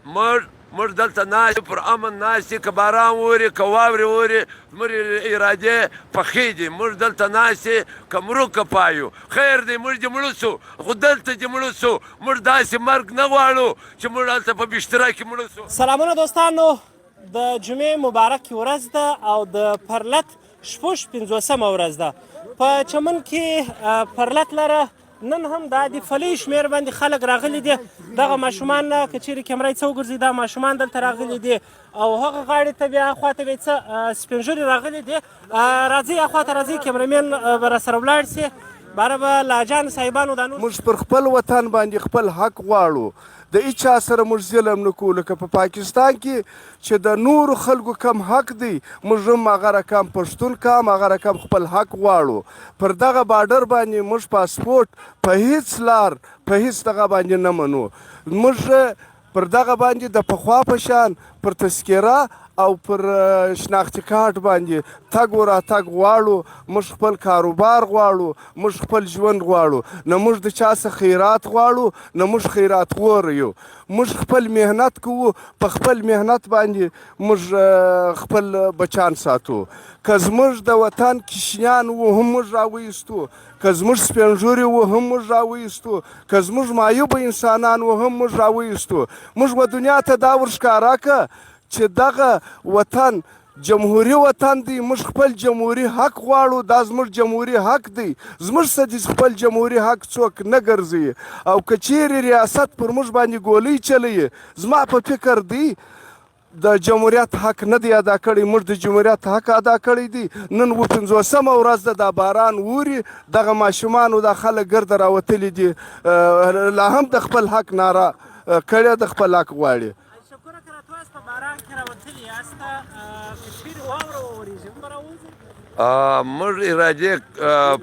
موږ دلته ناست پر امن ناست که باران اوري که واورې اوري زموږ ارادې پخې دي موږ دلته ناست که مرو که پایو خیر دی موږ دې مړه سو خو دلته دې مړه سو موږ داسې مرګ نه غواړو چې موږ هلته په بشتره کې مړه سو. سلامونه دوستانو، د جمعې مبارکې ورځ ده او د پرلت شپږ 50مه ورځ ده. په چمن کې پرلت لره نن هم دا د فلۍ شمېر باندې خلک راغلي دي. دغه ماشومان که چیرې کیمره یې څه وګرځي دا ماشومان دلته راغلي دي او هغه غاړې ته بیا خواته بیا څه سپین ږیري راغلي دي. راځئ اخواته راځئ، کیمرامین به راسره ولاړ سي. باره به لاجان صاحبانو دا نور موږ پر خپل وطن باندې خپل حق غواړو. د هیچا سره موږ ظلم نه کوو. لکه په پاکستان کې چې د نورو خلکو کم حق دی، موږ هم هغه رقم پښتون کم هغه رقم خپل حق غواړو. پر دغه بارډر باندې موږ پاسپورټ په هیڅ لار په هیڅ دغه باندې نه منو. موږ پر دغه باندې د پخوا په شان پر تذکره او پر شناختي کارت باندې تګ و راتګ غواړو. موږ خپل کاروبار غواړو، موږ خپل ژوند غواړو. نه موږ د چا څخه خیرات غواړو نه موږ خیرات غوره یو. موږ خپل محنت کوو، په خپل محنت باندې موږ خپل بچان ساتو. که زموږ د وطن کشنیان وو هم موږ راویستو، که زموږ سپین ږیري وو هم موږ راویستو، که زموږ معیوبه انسانان وو هم موږ راویستو. موږ به دنیا ته دا ورښکاره که چې دغه وطن جمهوري وطن دی. موږ خپل جمهوري حق غواړو. دا زموږ جمهوري حق دی. زموږ څه دي خپل جمهوري حق څوک نه ګرځوي. او که چیرې ریاست پر موږ باندې ګولۍ چلوي، زما په فکر دی د جمهوریت حق نه دی ادا کړی. موږ د جمهوریت حق ادا کړی دی. نن 50مه ورځ ده، دا باران اوري، دغه ماشومانو دا خلک ګرده راوتلي دي، لا هم د خپل حق ناره کړې، د خپل حق غواړي. موږ ارادې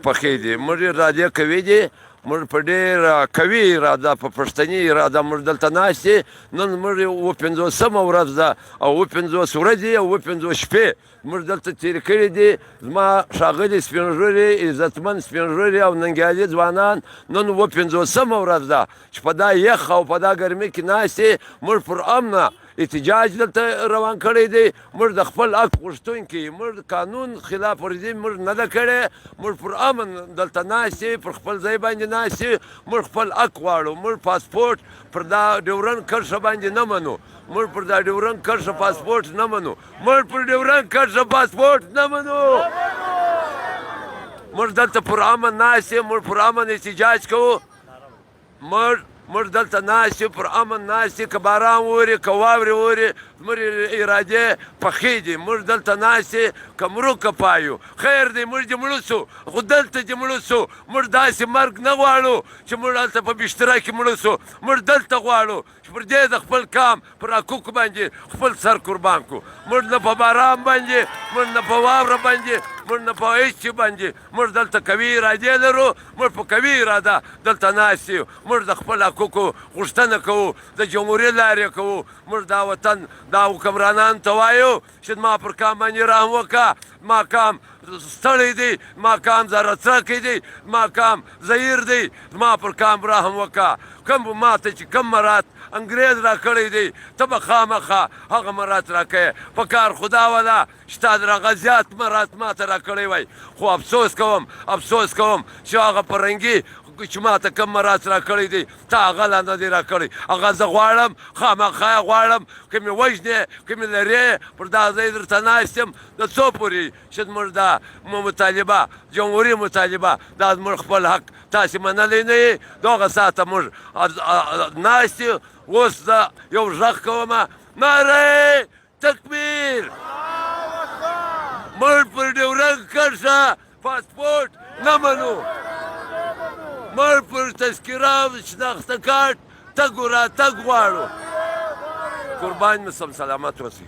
پخې دي، موږ ارادې قوي دي، موږ په ډېر قوي اراده په پښتني اراده موږ دلته ناست دي. نن موږ 50مه ورځ ده او 50 ورځې او 50 شپې موږ دلته تېرې کړي دي. زما ښاغلي سپین ږیري عزتمن سپین ږیري او ننګیالي ځوانان، نن 50مه ورځ ده چې په دا یخ او په دا ګرمۍ کې ناست دي. موږ پر امنه احتجاج دلته روان کړی دی. موږ د خپل حق غوښتونکي، موږ قانون خلاف ورزي موږ نه ده کړې. موږ پر امن دلته ناست یو، پر خپل ځای باندې ناست یو. موږ خپل حق غواړو. موږ پاسپورټ پر دا ډیورنډ کرښه باندې نه منو. موږ پر دا ډیورنډ کرښه پاسپورټ نه منو. موږ پر ډیورنډ کرښه پاسپورټ نه منو. موږ دلته پر امن ناست یو، موږ پر امن احتجاج کوو. موږ دلته ناست یو، پر امن ناست یو، که باران اوري که واورې اوري زموږ ارادې پخې دي. موږ دلته ناست یو که مرو که پایو خیر دی موږ دې مړه سو خو دلته دې مړه سو. موږ داسې مرګ نه غواړو چې موږ هلته په بشتره کې مړه سو. موږ دلته غواړو چې پر دې د خپل کام پر حقوقو باندې خپل سر قربان کړو. موږ نه په باران باندې، موږ نه په واوره باندې، موږ نه په هېڅ شي باندې. موږ دلته قوي ارادې لرو. موږ په قوي اراده دلته ناست یو. موږ د خپل حقوقو غوښتنه کوو، د جمهوري لارې کوو. موږ دا وطن دا حکمرانانو ته وایو چې زما پر کام باندې رحم وکړه. زما کام ستړی دی، زما کام زهره څرکی دی، زما کام زهیر دی، زما پر کام رحم وکړه. کوم ما ته چې کوم مراد انګریز را کړی دی، ته به خامخا هغه مراد راکوې. په کار خدا وله چې تا د هغه زیات مراد ما ته را کړی وی. خو افسوس کوم چې هغه فرهنګي چې ما ته کوم مراد را کړی دی تا هغه لا نه دی را کړی. هغه زه غواړم، خامخا یې غواړم. که مې وژنې که مې لرې، پر دا ځای درته ناست یم د څو پورې چې زموږ دا مطالبه جمهوري مطالبه دا زموږ خپل حق تاسې منلی نه یې. دغه ساعته موږ ناست یو. اوس زه یو غږ کومه، نعره تکبیر. موږ پر ډیورنډ کرښه پاسپورټ نه منو. موږ پر تذکره شناخته کارت تګ و راتګ غواړو. قربان مې سم، سلامت اوسئ.